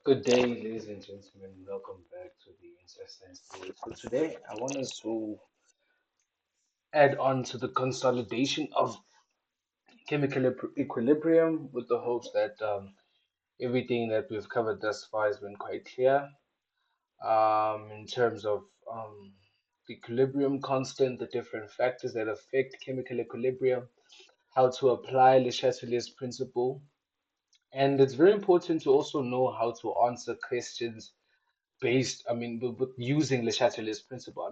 Good day, ladies and gentlemen. Welcome back to the Incessant State. So today, I want us to add on to the consolidation of chemical equilibrium with the hopes that everything that we've covered thus far has been quite clear in terms of the equilibrium constant, the different factors that affect chemical equilibrium, how to apply Le Chatelier's principle, and it's very important to also know how to answer questions based, but using Le Chatelier's principle.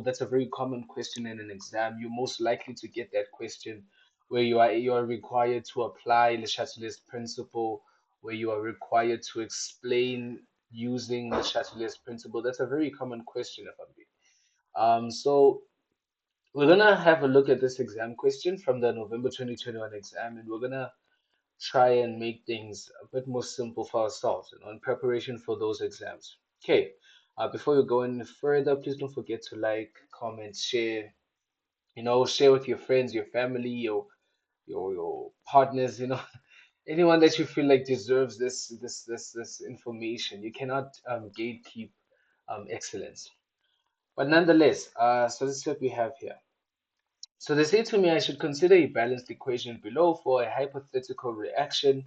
That's a very common question in an exam. You're most likely to get that question where you are required to apply Le Chatelier's principle, where you are required to explain using Le Chatelier's principle. That's a very common question, if I'm being. So we're gonna have a look at this exam question from the November 2021 exam, and we're gonna try and make things a bit more simple for ourselves, in preparation for those exams. Okay, before we go any further, please don't forget to like, comment, share. Share with your friends, your family, your partners. Anyone that you feel like deserves this information. You cannot gatekeep excellence. But nonetheless, so this is what we have here. So they say to me I should consider a balanced equation below for a hypothetical reaction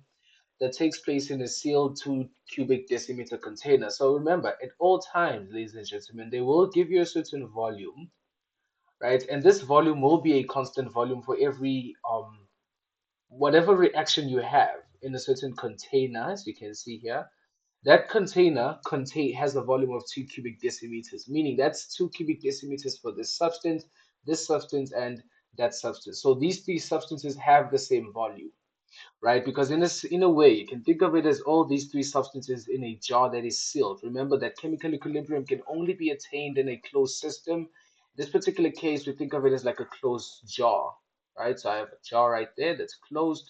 that takes place in a sealed 2 cubic decimeter container. So remember, at all times, ladies and gentlemen, they will give you a certain volume, right? And this volume will be a constant volume for every whatever reaction you have in a certain container, as you can see here. That container has a volume of 2 cubic decimeters, meaning that's 2 cubic decimeters for this substance, and that substance. So these three substances have the same volume, right? Because in a way, you can think of it as all these three substances in a jar that is sealed. Remember that chemical equilibrium can only be attained in a closed system. In this particular case, we think of it as like a closed jar, right? So I have a jar right there that's closed,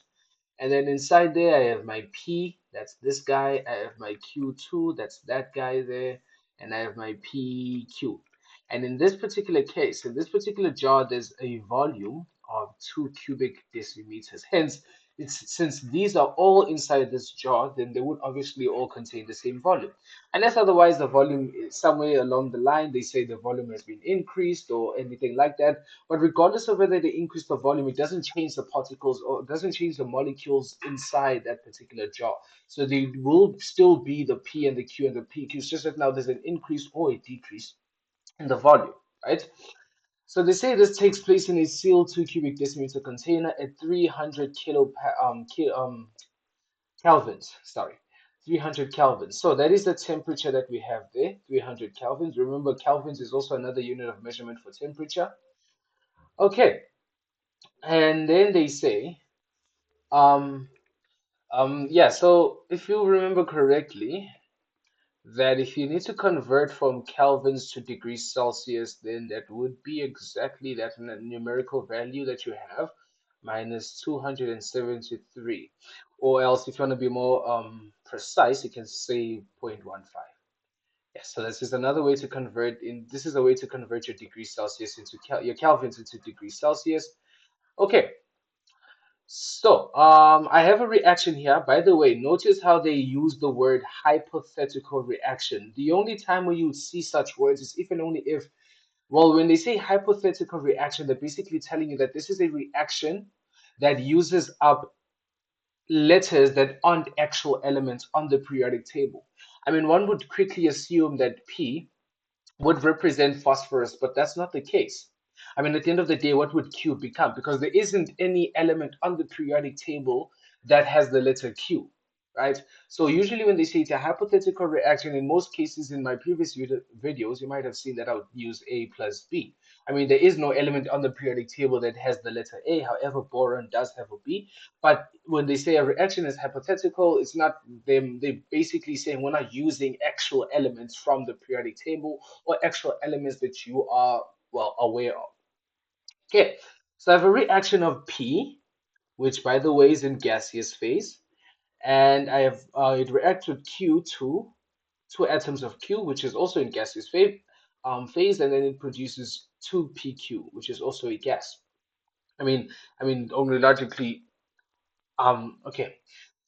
and then inside there, I have my P, that's this guy. I have my Q2, that's that guy there. And I have my PQ. And in this particular case, in this particular jar, there's a volume of 2 cubic decimeters. Hence, since these are all inside this jar, then they would obviously all contain the same volume. Unless otherwise the volume is somewhere along the line, they say the volume has been increased or anything like that. But regardless of whether they increase the volume, it doesn't change the particles or it doesn't change the molecules inside that particular jar. So they will still be the P and the Q and the PQ. It's just that now there's an increase or a decrease in the volume, right? So they say this takes place in a sealed 2 cubic decimeter container at 300 kelvins. Sorry, 300 kelvins. So that is the temperature that we have there, 300 kelvins. Remember, kelvins is also another unit of measurement for temperature. Okay, and then they say, um, yeah. So if you remember correctly, that if you need to convert from kelvins to degrees Celsius, then that would be exactly that numerical value that you have, minus 273. Or else, if you want to be more precise, you can say 0.15. Yes, so this is another way to convert in. This is a way to convert your degrees Celsius into your kelvins into degrees Celsius. Okay, so, I have a reaction here. By the way, notice how they use the word hypothetical reaction. The only time when you would see such words is if and only if, well, when they say hypothetical reaction, they're basically telling you that this is a reaction that uses up letters that aren't actual elements on the periodic table. One would quickly assume that P would represent phosphorus, but that's not the case. At the end of the day, what would Q become? Because there isn't any element on the periodic table that has the letter Q, right? So usually when they say it's a hypothetical reaction, in most cases in my previous videos, you might have seen that I would use A plus B. There is no element on the periodic table that has the letter A. However, boron does have a B. But when they say a reaction is hypothetical, it's not them. They basically saying we're not using actual elements from the periodic table or actual elements that you are well aware of. Okay, so I have a reaction of P, which by the way is in gaseous phase, and I have it reacts with Q, two atoms of Q, which is also in gaseous phase, and then it produces two PQ, which is also a gas. Only logically. Okay.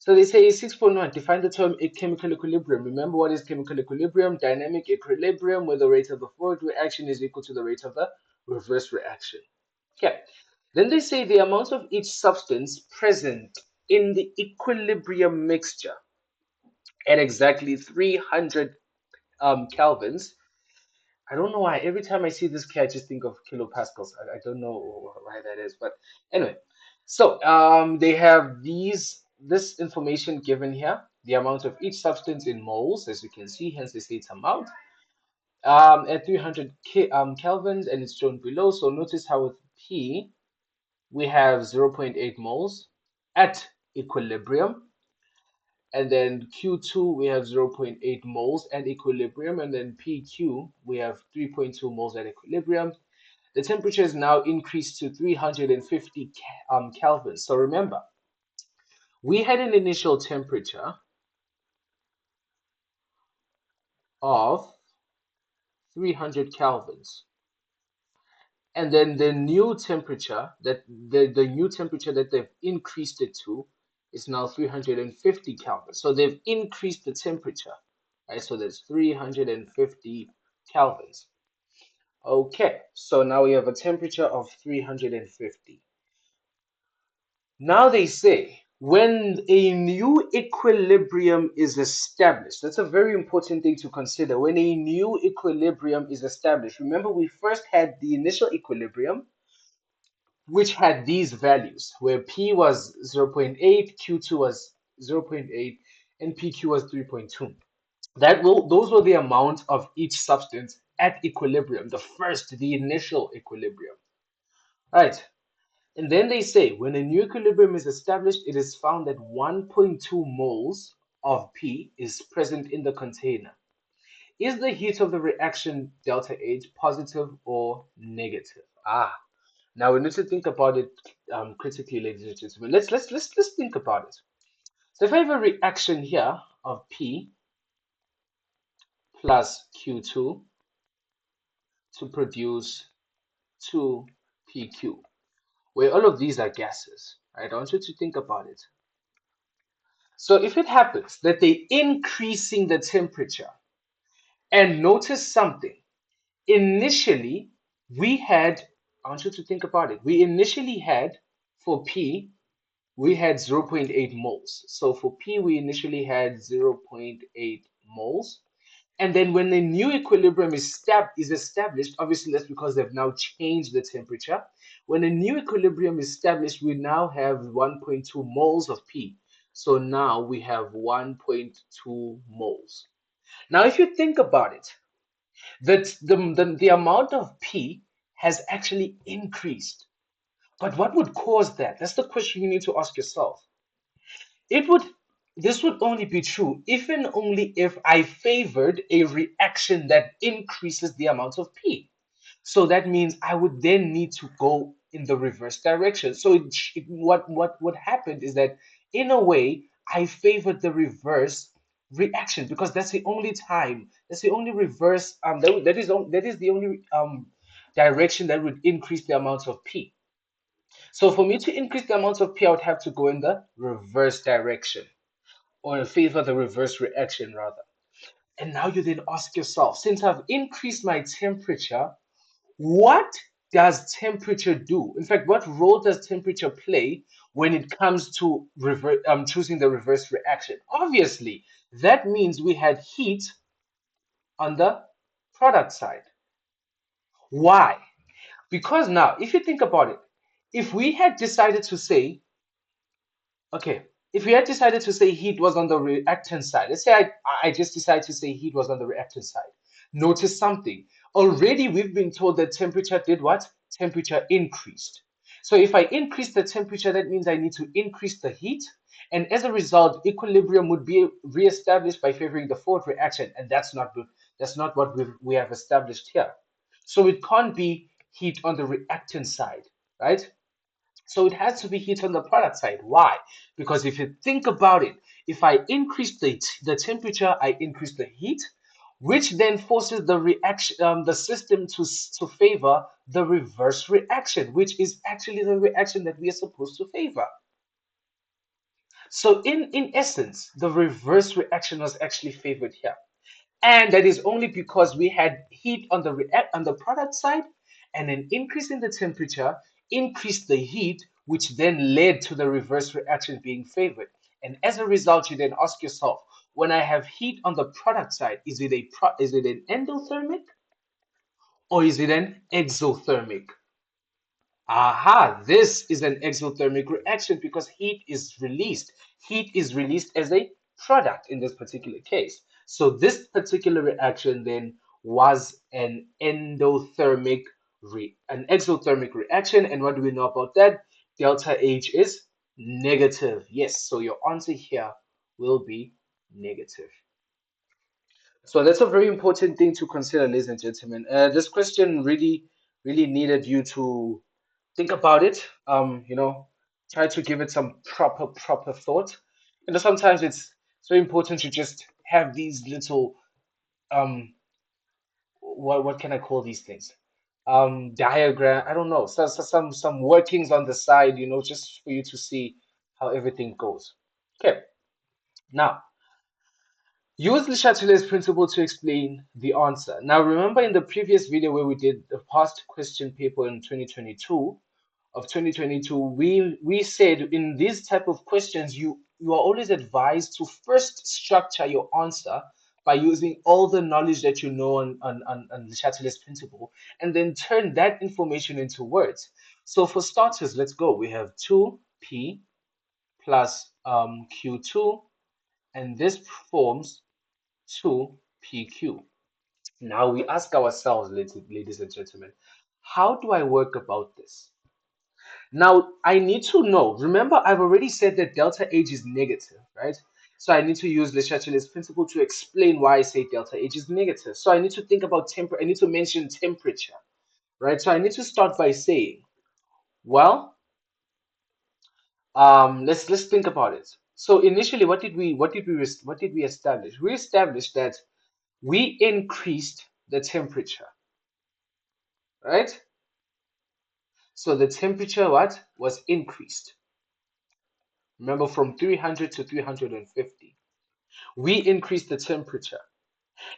So they say 6.1, define the term chemical equilibrium. Remember what is chemical equilibrium? Dynamic equilibrium where the rate of the forward reaction is equal to the rate of the reverse reaction. Okay. Then they say the amount of each substance present in the equilibrium mixture at exactly 300 kelvins. I don't know why. Every time I see this K, I just think of kilopascals. I don't know why that is, but anyway. So they have this information given here, the amount of each substance in moles, as you can see. Hence, they say it's amount at 300 kelvins, and it's shown below. So notice how with P we have 0.8 moles at equilibrium, and then Q2 we have 0.8 moles at equilibrium, and then PQ we have 3.2 moles at equilibrium. The temperature is now increased to 350 Kelvin. So remember, we had an initial temperature of 300 kelvins. And then the new temperature the new temperature that they've increased it to is now 350 Kelvin. So they've increased the temperature, right? So that's 350 kelvins. Okay, so now we have a temperature of 350. Now they say when a new equilibrium is established, that's a very important thing to consider. When a new equilibrium is established, remember we first had the initial equilibrium, which had these values where P was 0.8, Q2 was 0.8, and PQ was 3.2. Those were the amount of each substance at equilibrium, the initial equilibrium. Right. And then they say when a new equilibrium is established, it is found that 1.2 moles of P is present in the container. Is the heat of the reaction delta H positive or negative? Now we need to think about it critically, ladies and gentlemen. Let's think about it. So if I have a reaction here of P plus Q2 to produce 2PQ, where all of these are gases, right? I want you to think about it. So if it happens that they're increasing the temperature, and notice something, initially we had, I want you to think about it, we initially had for P we had 0.8 moles. So for P, we initially had 0.8 moles. And then when the new equilibrium is established, obviously that's because they've now changed the temperature. When a new equilibrium is established, we now have 1.2 moles of P. So now we have 1.2 moles. Now, if you think about it, that the amount of P has actually increased. But what would cause that? That's the question you need to ask yourself. It would This would only be true if and only if I favored a reaction that increases the amount of P. So that means I would then need to go in the reverse direction. So what happened is that in a way I favored the reverse reaction because that's the only time, that's the only reverse that is the only direction that would increase the amount of P. So for me to increase the amount of P, I would have to go in the reverse direction or favor the reverse reaction rather. And now you then ask yourself, since I've increased my temperature, what does temperature do? In fact, what role does temperature play when it comes to choosing the reverse reaction? Obviously, that means we had heat on the product side. Why? Because now, if you think about it, if we had decided to say, okay, if we had decided to say heat was on the reactant side, let's say I just decided to say heat was on the reactant side. Notice something. Already we've been told that temperature did what? Temperature increased. So if I increase the temperature, that means I need to increase the heat. And as a result, equilibrium would be reestablished by favoring the forward reaction. And that's not what we have established here. So it can't be heat on the reactant side, right? So it has to be heat on the product side. Why? Because if you think about it, if I increase the temperature, I increase the heat, which then forces the reaction, the system to favor the reverse reaction, which is actually the reaction that we are supposed to favor. So in essence, the reverse reaction was actually favored here. And that is only because we had heat on the on the product side, and an increase in the temperature increased the heat, which then led to the reverse reaction being favored. And as a result, you then ask yourself, when I have heat on the product side, is it an endothermic or is it an exothermic? Aha, this is an exothermic reaction because heat is released. Heat is released as a product in this particular case. So this particular reaction then was an exothermic reaction. And what do we know about that? Delta H is negative. Yes, so your answer here will be negative. So that's a very important thing to consider, ladies and gentlemen. This question really needed you to think about it. Try to give it some proper thought. Sometimes it's very important to just have these little um, what can I call these things? Diagram. I don't know. Some workings on the side. Just for you to see how everything goes. Okay. Now, use Le Chatelet's principle to explain the answer. Now, remember in the previous video where we did the past question paper in 2022, we said in these type of questions, you are always advised to first structure your answer by using all the knowledge that you know on Le Chatelet's principle, and then turn that information into words. So for starters, let's go. We have 2p plus q2, and this forms 2PQ. Now we ask ourselves, ladies and gentlemen, how do I work about this? Now I need to know, remember I've already said that delta H is negative, right? So I need to use Le Chatelet's principle to explain why I say delta H is negative. So I need to think about I need to mention temperature, right? So I need to start by saying, well, let's think about it. So initially, what did we establish? We established that we increased the temperature, right? So the temperature what was increased. Remember from 300 to 350. We increased the temperature.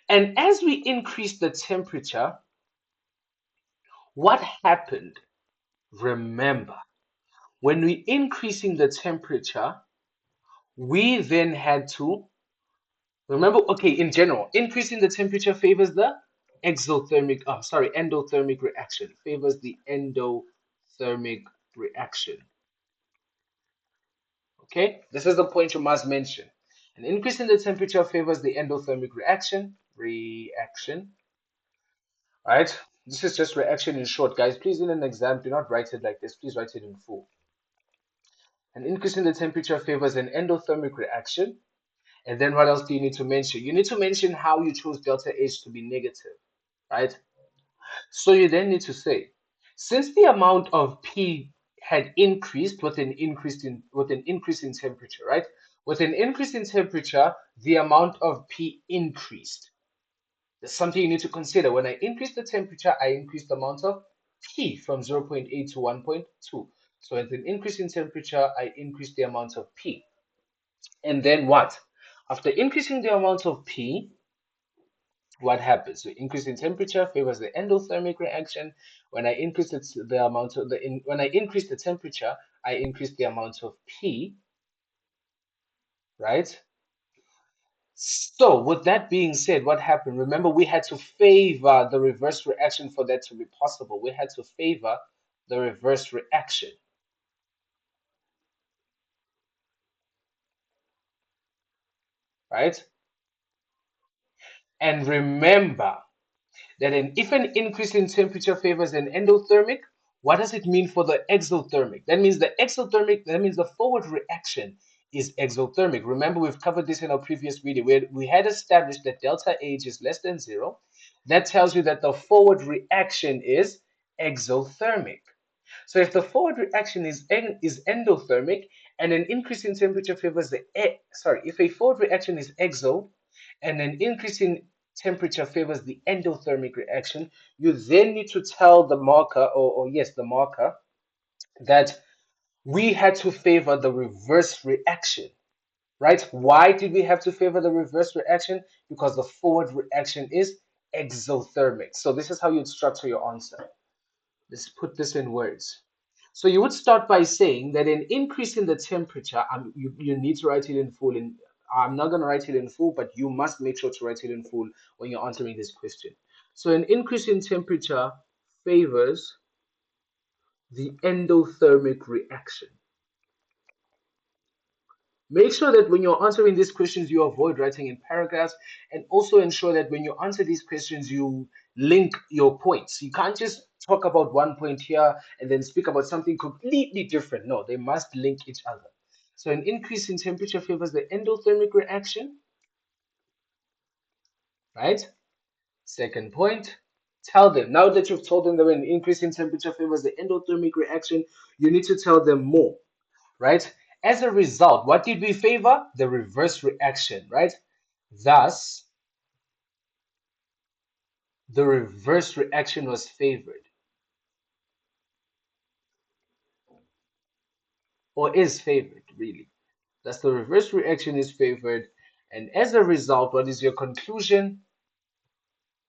And as we increased the temperature, what happened? Remember, when we increasing the temperature, we then had to remember, okay, in general, increasing the temperature favors the endothermic reaction, favors the endothermic reaction. Okay, this is the point you must mention. An increase in the temperature favors the endothermic reaction. Right? This is just reaction in short, guys. Please, in an exam, do not write it like this. Please write it in full. An increase in the temperature favors an endothermic reaction. And then what else do you need to mention? You need to mention how you chose delta H to be negative, right? So you then need to say, since the amount of P had increased with an increase in temperature, right? With an increase in temperature, the amount of P increased. That's something you need to consider. When I increase the temperature, I increase the amount of P from 0.8 to 1.2. So with an increase in temperature, I increase the amount of P. And then what? After increasing the amount of P, what happens? So increase in temperature favors the endothermic reaction. When I increase the amount of when I increase the temperature, I increase the amount of P, right? So with that being said, what happened? Remember, we had to favor the reverse reaction for that to be possible. We had to favor the reverse reaction, right? And remember, that if an increase in temperature favors an endothermic, what does it mean for the exothermic? That means the forward reaction is exothermic. Remember, we've covered this in our previous video where we had established that delta H is less than zero. That tells you that the forward reaction is exothermic. So if the forward reaction is endothermic and an increase in temperature favors if a forward reaction is exo and an increase in temperature favors the endothermic reaction, you then need to tell the marker, or yes, the marker, that we had to favor the reverse reaction. right? Why did we have to favor the reverse reaction? Because the forward reaction is exothermic. So this is how you'd structure your answer. Let's put this in words. So you would start by saying that an increase in the temperature, you need to write it in full. I'm not going to write it in full, but you must make sure to write it in full when you're answering this question. So an increase in temperature favors the endothermic reaction. Make sure that when you're answering these questions, you avoid writing in paragraphs, and also ensure that when you answer these questions, you link your points. You can't just talk about one point here and then speak about something completely different. No, they must link each other. So an increase in temperature favors the endothermic reaction, right? Second point, tell them. Now that you've told them that an increase in temperature favors the endothermic reaction, you need to tell them more, right? As a result, what did we favor? The reverse reaction, right? Thus, the reverse reaction was favored or is favored, really. Thus, the reverse reaction is favored. And as a result, what is your conclusion?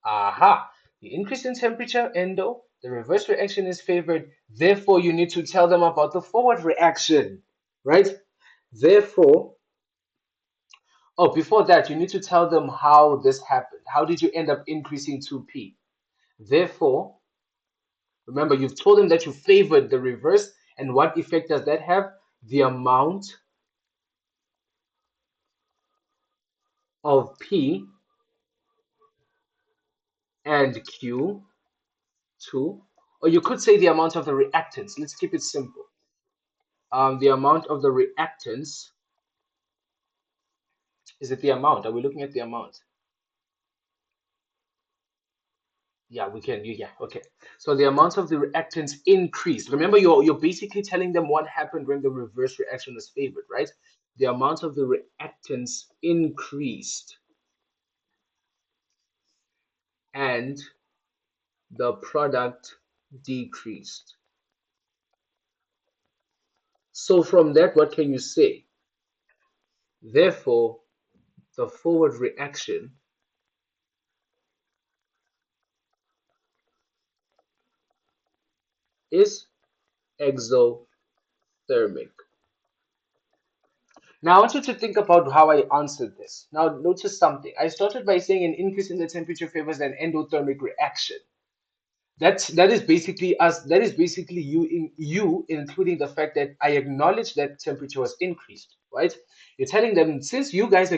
Aha! The increase in temperature, endo, the reverse reaction is favored. Therefore, you need to tell them about the forward reaction, right? Therefore, oh, before that, you need to tell them how this happened. How did you end up increasing 2p? Therefore, remember, you've told them that you favored the reverse, and what effect does that have? The amount of P and Q2, or you could say the amount of the reactants. Let's keep it simple. The amount of the reactants, is it the amount? Are we looking at the amount? Yeah, we can. Yeah, okay. So the amount of the reactants increased. Remember, you're basically telling them what happened when the reverse reaction was favored, right? The amount of the reactants increased and the product decreased. So from that, what can you say? Therefore, the forward reaction is exothermic. Now, I want you to think about how I answered this. Now, notice something. I started by saying an increase in the temperature favors an endothermic reaction. That is basically us. That is basically you including the fact that I acknowledge that temperature was increased, right? You're telling them since you guys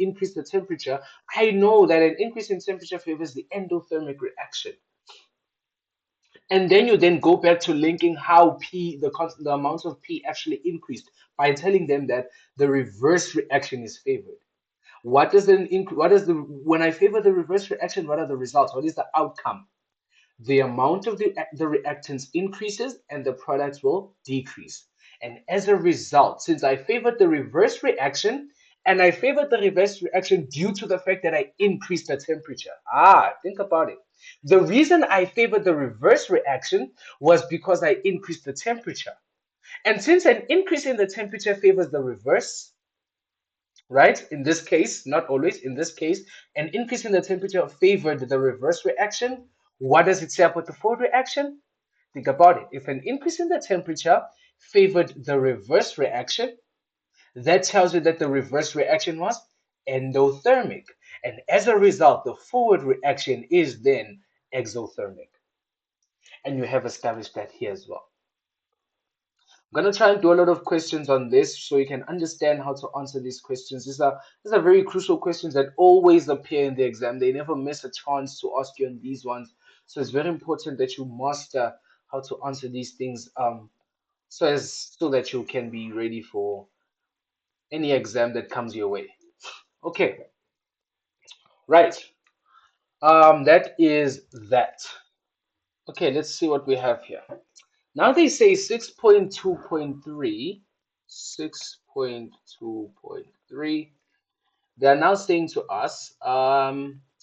increased the temperature, I know that an increase in temperature favors the endothermic reaction. And then you then go back to linking how the amount of P actually increased by telling them that the reverse reaction is favored. What is the when I favor the reverse reaction, what are the results? What is the outcome? The amount of the reactants increases and the products will decrease. And as a result, since I favored the reverse reaction, and I favored the reverse reaction due to the fact that I increased the temperature. Think about it. The reason I favored the reverse reaction was because I increased the temperature. And since an increase in the temperature favors the reverse, right? In this case, not always, in this case, an increase in the temperature favored the reverse reaction. What does it say about the forward reaction? Think about it. If an increase in the temperature favored the reverse reaction, that tells you that the reverse reaction was endothermic. And as a result, the forward reaction is then exothermic. And you have established that here as well. I'm gonna try and do a lot of questions on this so you can understand how to answer these questions. These are very crucial questions that always appear in the exam. They never miss a chance to ask you on these ones. So it's very important that you master how to answer these things so that you can be ready for any exam that comes your way. Okay, right. That is that. Okay, let's see what we have here. Now they say 6.2.3, 6.2.3. They're now saying to us,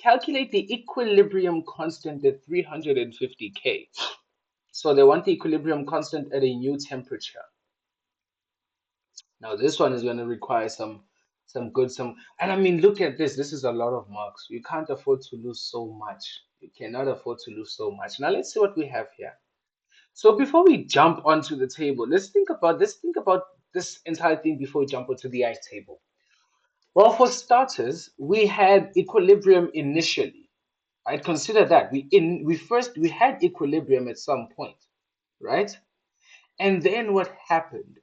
calculate the equilibrium constant at 350 K. So they want the equilibrium constant at a new temperature. Now this one is going to require some some, and I mean, look at this. This is a lot of marks. You can't afford to lose so much. You cannot afford to lose so much. Now let's see what we have here. So before we jump onto the table, let's think about this entire thing before we jump onto the ice table. Well, for starters, we had equilibrium initially. I'd consider that we had equilibrium at some point, right? And then what happened?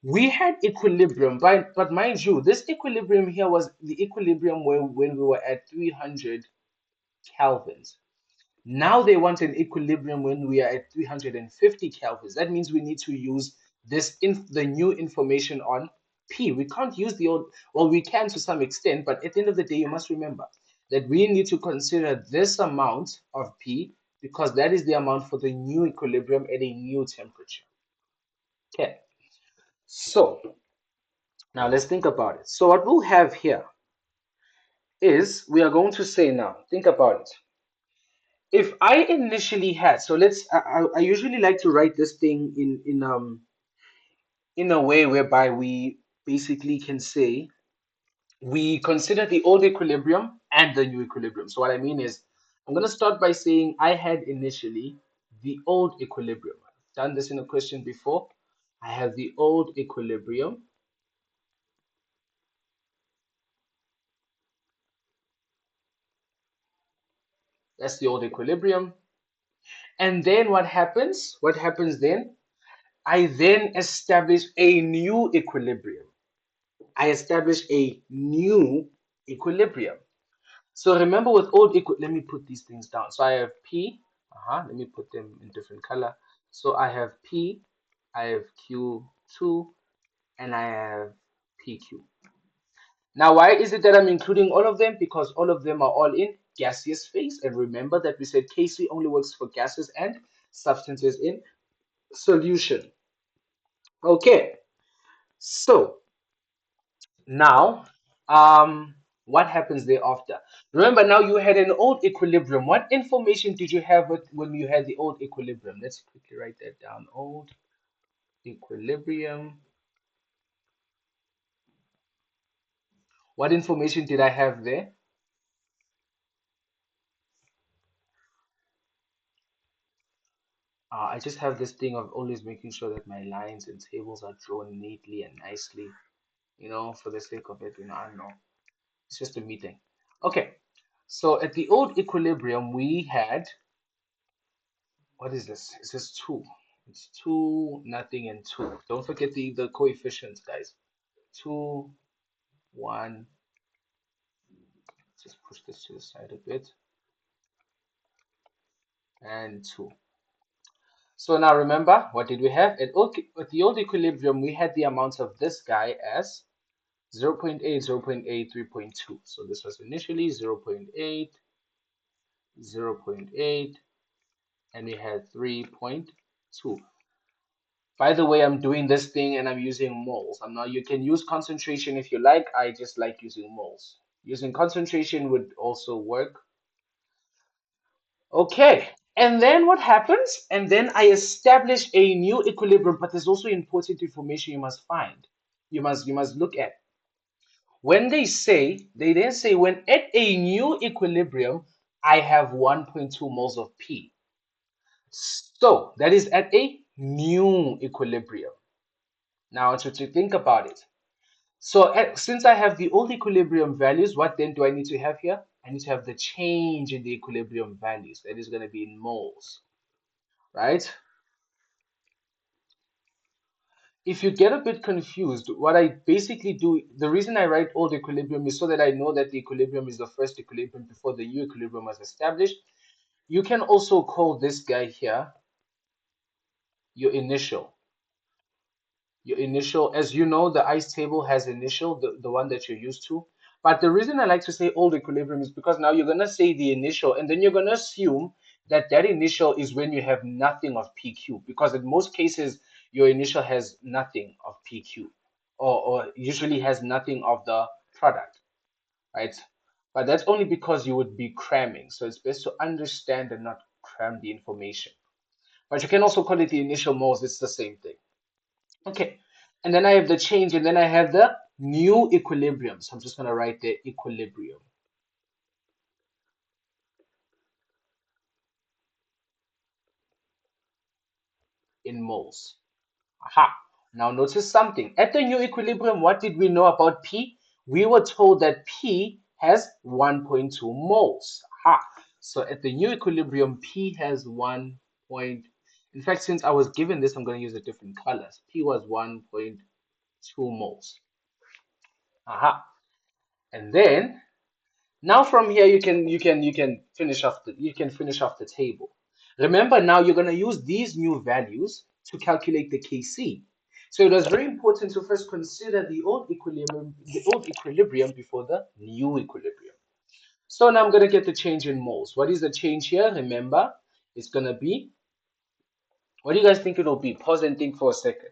We had equilibrium, but mind you, this equilibrium here was the equilibrium when we were at 300 kelvins. Now they want an equilibrium when we are at 350 kelvins. That means we need to use the new information on P. We can't use the old, well, we can to some extent, but at the end of the day, you must remember that we need to consider this amount of P because that is the amount for the new equilibrium at a new temperature. Okay, so now let's think about it. So what we'll have here is we are going to say now, think about it. If I initially had, so I usually like to write this thing in a way whereby we basically can say we consider the old equilibrium and the new equilibrium. So what I mean is I'm going to start by saying I had initially the old equilibrium. I've done this in a question before. I have the old equilibrium. That's the old equilibrium. And then what happens? What happens then? I then establish a new equilibrium. I establish a new equilibrium. So remember with let me put these things down. So I have P, let me put them in different color. So I have P, I have Q2, and I have PQ. Now, why is it that I'm including all of them? Because all of them are all in gaseous phase. And remember that we said Kc only works for gases and substances in solution. Okay, so now, what happens thereafter? Remember, now you had an old equilibrium. What information did you have when you had the old equilibrium? Let's quickly write that down. Old equilibrium. What information did I have there? I just have this thing of always making sure that my lines and tables are drawn neatly and nicely, for the sake of it. I don't know. It's just a meeting. Okay, so at the old equilibrium, we had what is this? It says 2. It's 2, nothing, and 2. Don't forget the coefficients, guys. 2, 1. Just push this to the side a bit. And 2. So now remember, what did we have? At the old equilibrium, we had the amount of this guy as 0 0.8, 0 0.8, 3.2. So this was initially 0 0.8, 0 0.8, and we had 3.2. By the way, I'm doing this thing and I'm using moles. I'm not, you can use concentration if you like. I just like using moles. Using concentration would also work. Okay. And then what happens? And then I establish a new equilibrium, but there's also important information you must find. You must look at. When they then say when at a new equilibrium, I have 1.2 moles of P. So that is at a new equilibrium. Now I want you to think about it. So since I have the old equilibrium values, what then do I need to have here? I need to have the change in the equilibrium values. That is going to be in moles, right? If you get a bit confused, what I basically do, the reason I write old equilibrium is so that I know that the equilibrium is the first equilibrium before the new equilibrium was established. You can also call this guy here your initial. Your initial, as you know, the ice table has initial, the one that you're used to. But the reason I like to say old equilibrium is because now you're going to say the initial, and then you're going to assume that that initial is when you have nothing of PQ, because in most cases, your initial has nothing of PQ, or usually has nothing of the product, right? But that's only because you would be cramming. So it's best to understand and not cram the information. But you can also call it the initial moles, it's the same thing. Okay, and then I have the change, and then I have the new equilibrium. So I'm just going to write the equilibrium in moles. Aha. Now notice something. At the new equilibrium, what did we know about P? We were told that P has 1.2 moles. Aha. So at the new equilibrium, P has 1. In fact, since I was given this, I'm going to use a different colors. P was 1.2 moles. Aha. And then now from here you can finish off the table. Remember now you're going to use these new values to calculate the Kc. So it was very important to first consider the old equilibrium before the new equilibrium. So now I'm going to get the change in moles. What is the change here? Remember, it's going to be, what do you guys think it'll be? Pause and think for a second.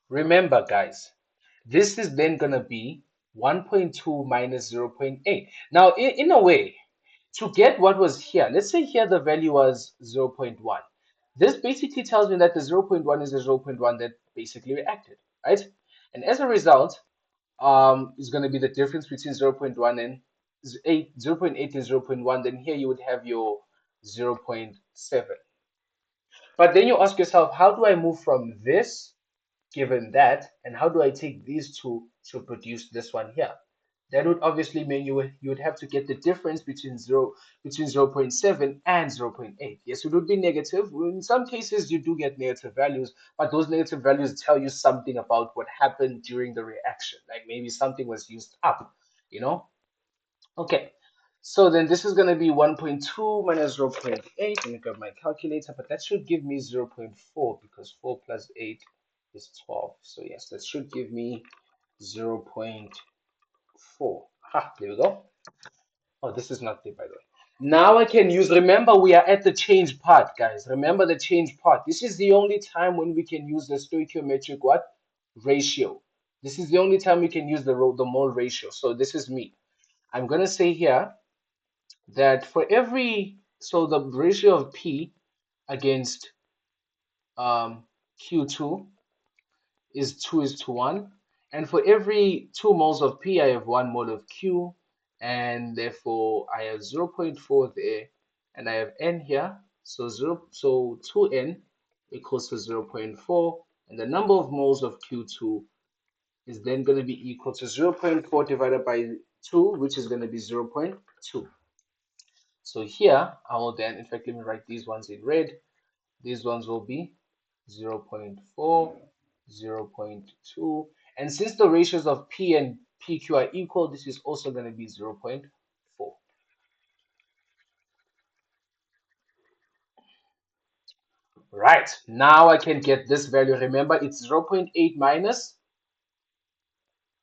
Remember, guys, this is then going to be 1.2 minus 0.8. Now, in a way, to get what was here, let's say here the value was 0.1. This basically tells me that the 0.1 is the 0.1 that basically reacted, right? And as a result, is going to be the difference between 0.1 and 0.8 and 0.1. Then here you would have your 0.7. But then you ask yourself, how do I move from this given that, and how do I take these two to produce this one here? That would obviously mean you would have to get the difference between 0.7 and 0.8. Yes, it would be negative. In some cases, you do get negative values, but those negative values tell you something about what happened during the reaction. Like maybe something was used up, you know? Okay. So then this is going to be 1.2 minus 0.8. Let me grab my calculator, but that should give me 0.4 because 4 plus 8 is 12. So yes, that should give me 0.4. Ha, there we go. Oh, this is not there, by the way. Now I can use, remember we are at the change part, guys. Remember the change part. This is the only time when we can use the stoichiometric what? Ratio. This is the only time we can use the mole ratio. So this is me. I'm going to say here that for every, so the ratio of P against Q2 is 2 is to 1. And for every 2 moles of P, I have 1 mole of Q. And therefore, I have 0.4 there. And I have N here. So 2N equals to 0.4. And the number of moles of Q2 is then going to be equal to 0.4 divided by 2, which is going to be 0.2. So here, I will then, in fact, let me write these ones in red. These ones will be 0.4, 0.2. And since the ratios of P and PQ are equal, this is also going to be 0.4. Right, now I can get this value. Remember, it's 0.8 minus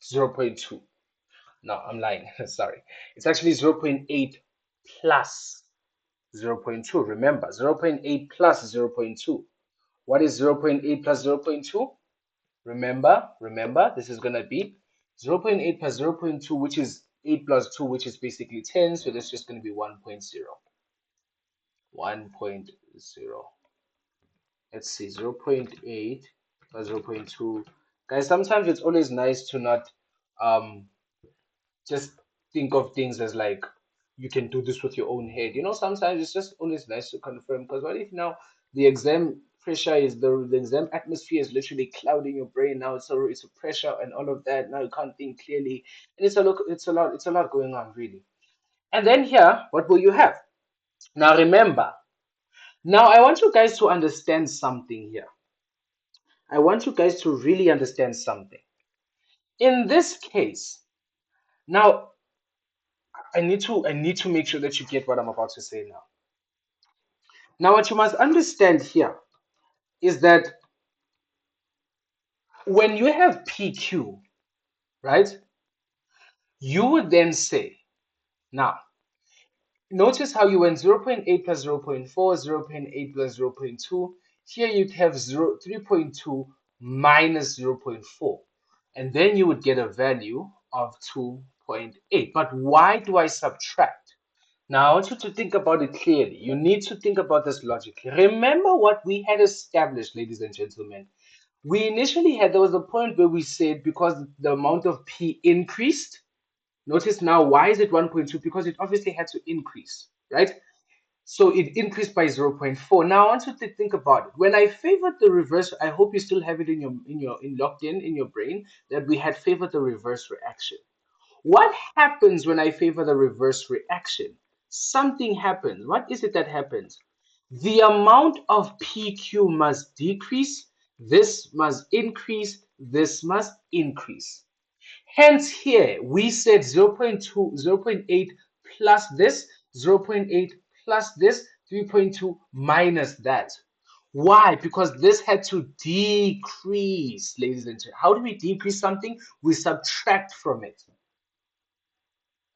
0.2. No, I'm lying. Sorry. It's actually 0.8 plus 0.2. Remember, 0.8 plus 0.2. What is 0.8 plus 0.2? Remember, this is going to be 0.8 plus 0.2, which is 8 plus 2, which is basically 10. So that's just going to be 1.0. 1.0. Let's see, 0.8 plus 0.2. Guys, sometimes it's always nice to not um, just think of things as like you can do this with your own head. Sometimes it's just always nice to confirm, because what if now the exam pressure is the exam atmosphere is literally clouding your brain now. It's a pressure and all of that. Now you can't think clearly, and it's a lot going on really. And then here, what will you have? Now remember, now I want you guys to understand something here. I want you guys to really understand something. In this case, now I need to make sure that you get what I'm about to say now. Now, what you must understand here is that when you have PQ, right, you would then say, now, notice how you went 0.8 plus 0.4, 0.8 plus 0.2. Here you'd have 3.2 minus 0.4. And then you would get a value of 2.8. But why do I subtract? Now, I want you to think about it clearly. You need to think about this logically. Remember what we had established, ladies and gentlemen. We initially had, there was a point where we said because the amount of P increased, notice now, why is it 1.2? Because it obviously had to increase, right? So it increased by 0.4. Now I want you to think about it. When I favored the reverse, I hope you still have it in locked in your brain that we had favored the reverse reaction. What happens when I favor the reverse reaction? Something happens. What is it that happens? The amount of PQ must decrease, this must increase, this must increase. Hence here, we said 0.2, 0.8 plus this, 0.8 plus this, 3.2 minus that. Why? Because this had to decrease, ladies and gentlemen. How do we decrease something? We subtract from it.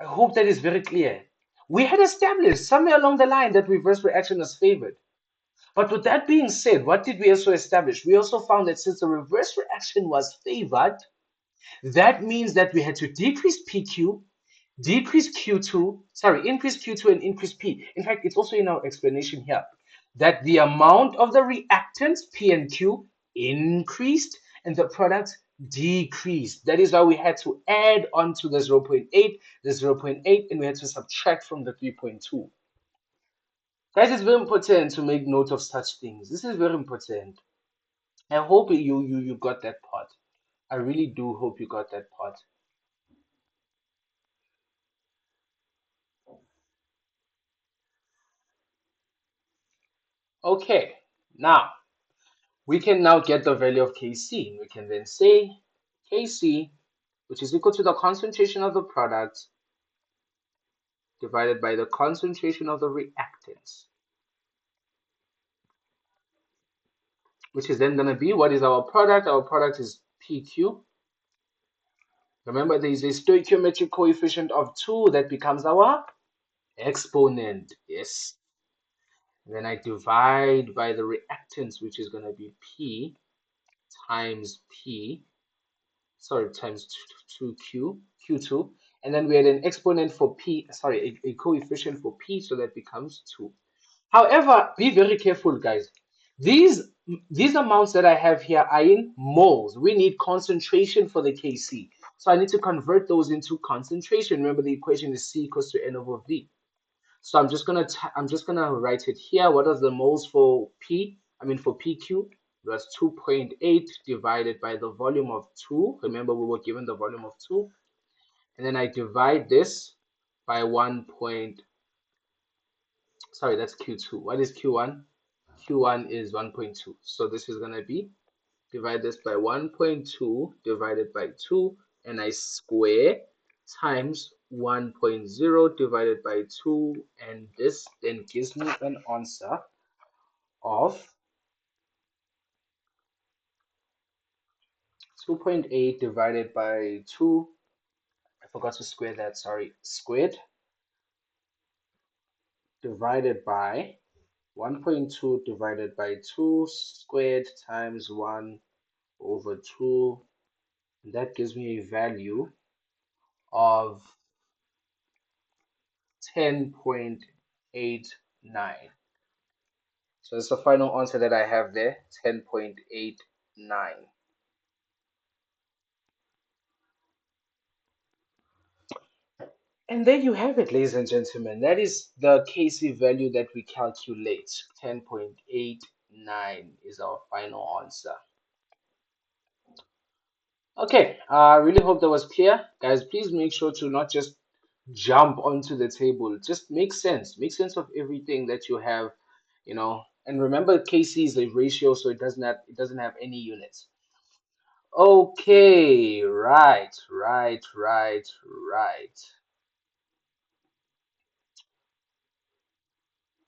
I hope that is very clear. We had established somewhere along the line that reverse reaction is favored. But with that being said, what did we also establish? We also found that since the reverse reaction was favored, that means that we had to decrease PQ, decrease Q2, sorry, increase Q2 and increase P. In fact, it's also in our explanation here that the amount of the reactants, P and Q, increased and the product decreased. That is why we had to add on to the 0.8, the 0.8, and we had to subtract from the 3.2. Guys, it's very important to make note of such things. This is very important. I hope you got that part. I really do hope you got that part. Okay, now we can now get the value of Kc. We can then say Kc, which is equal to the concentration of the product divided by the concentration of the reactants, which is then going to be, what is our product? Our product is PQ. Remember, there is a stoichiometric coefficient of 2 that becomes our exponent. Yes. Then I divide by the reactants, which is going to be P times P, sorry, times 2Q, Q2. And then we had an exponent for P, sorry, a coefficient for P, so that becomes 2. However, be very careful, guys. These, these amounts that I have here are in moles. We need concentration for the Kc. So I need to convert those into concentration. Remember, the equation is C equals to N over V. So I'm just gonna write it here. What are the moles for P? I mean for PQ? That's 2.8 divided by the volume of 2. Remember, we were given the volume of 2. And then I divide this by 1 point, sorry, that's Q2. What is Q1? Q1 is 1.2. So this is gonna be, divide this by 1.2 divided by 2, and I square times 1.0 divided by 2, and this then gives me an answer of 2.8 divided by 2. I forgot to square that, sorry. Squared divided by 1.2 divided by 2 squared times 1 over 2. And that gives me a value of 10.89. So that's the final answer that I have there, 10.89. And there you have it, ladies and gentlemen. That is the Kc value that we calculate. 10.89 is our final answer. Okay, I really hope that was clear. Guys, please make sure to not just jump onto the table. Just make sense. Make sense of everything that you have, you know. And remember, Kc is a ratio, so it doesn't have any units. Okay, right.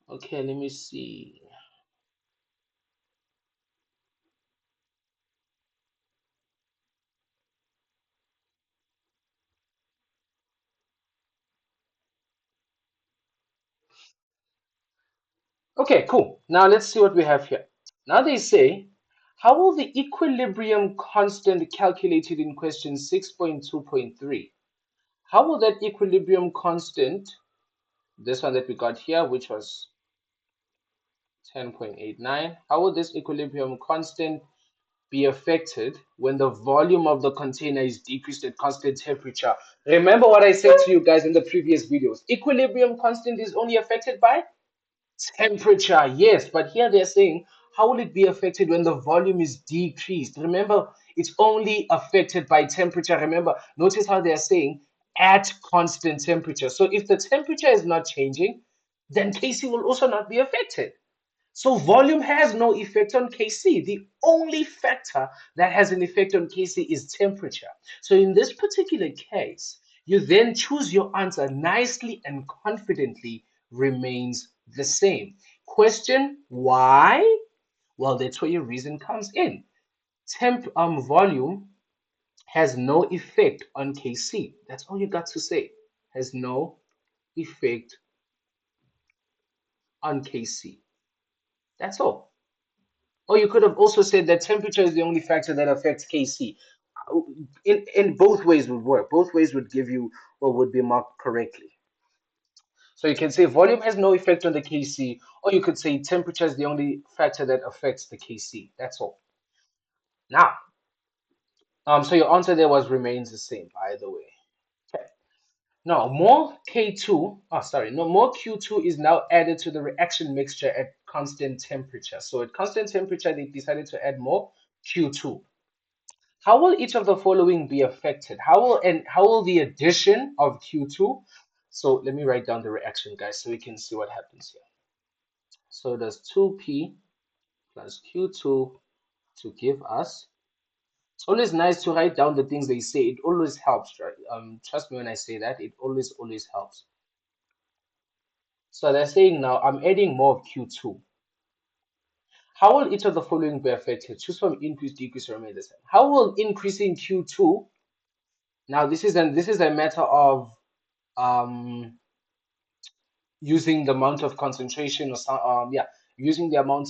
Okay, let me see. Okay, cool. Now let's see what we have here. Now they say, how will the equilibrium constant calculated in question 6.2.3? How will that equilibrium constant, this one that we got here, which was 10.89, how will this equilibrium constant be affected when the volume of the container is decreased at constant temperature? Remember what I said to you guys in the previous videos. Equilibrium constant is only affected by temperature, yes, but here they're saying, how will it be affected when the volume is decreased? Remember, it's only affected by temperature. Remember, notice how they're saying at constant temperature. So if the temperature is not changing, then Kc will also not be affected. So volume has no effect on Kc. The only factor that has an effect on Kc is temperature. So in this particular case, you then choose your answer nicely and confidently remains the same. Question, why? Well, that's where your reason comes in. Volume has no effect on Kc. That's all you got to say. Has no effect on Kc. That's all. Or you could have also said that temperature is the only factor that affects Kc. In both ways would work. Both ways would give you what would be marked correctly. So you can say volume has no effect on the Kc, or you could say temperature is the only factor that affects the Kc. That's all. Now, so your answer there was remains the same either way. Okay. Now more K2, oh sorry, no more Q2 is now added to the reaction mixture at constant temperature. So at constant temperature, they decided to add more Q2. How will each of the following be affected? How will the addition of Q2? So let me write down the reaction, guys, so we can see what happens here. So does 2P plus Q2 to give us. It's always nice to write down the things they say. It always helps, right? Trust me when I say that. It always helps. So they're saying now I'm adding more of Q2. How will each of the following be affected? Choose from increase, decrease, or remain the same. How will increasing Q2? Now this is a matter of um using the amount of concentration or some yeah, using the amount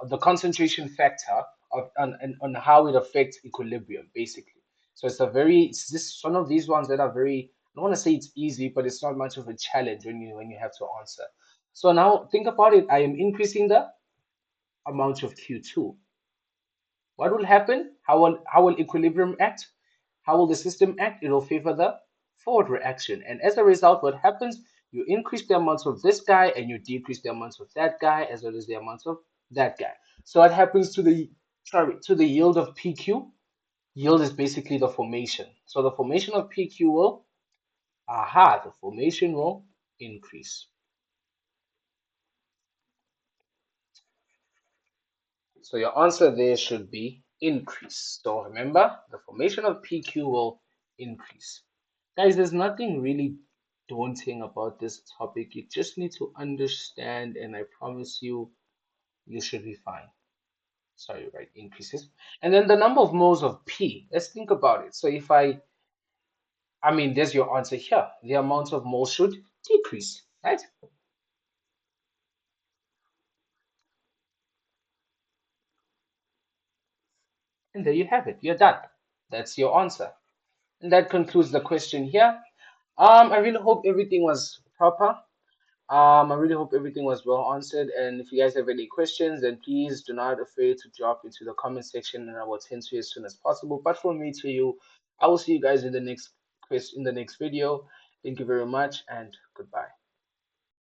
the concentration factor of on how it affects equilibrium basically. So it's this one of these ones that are very, I don't want to say it's easy, but it's not much of a challenge when you have to answer. So now think about it. I am increasing the amount of Q2. What will happen? How will equilibrium act? How will the system act? It will favor the forward reaction. And as a result, what happens? You increase the amounts of this guy and you decrease the amounts of that guy as well as the amounts of that guy. So what happens to the yield of PQ? Yield is basically the formation. So the formation of PQ will, the formation will increase. So your answer there should be increase. So remember, the formation of PQ will increase. Guys, there's nothing really daunting about this topic. You just need to understand, and I promise you, you should be fine. Sorry, right? Increases. And then the number of moles of P. Let's think about it. So I mean, there's your answer here. The amount of moles should decrease, right? And there you have it. You're done. That's your answer. And that concludes the question here. I really hope everything was proper. I really hope everything was well answered. And if you guys have any questions, then please do not afraid to drop into the comment section, and I will attend to you as soon as possible. But from me to you, I will see you guys in the next video. Thank you very much, and goodbye.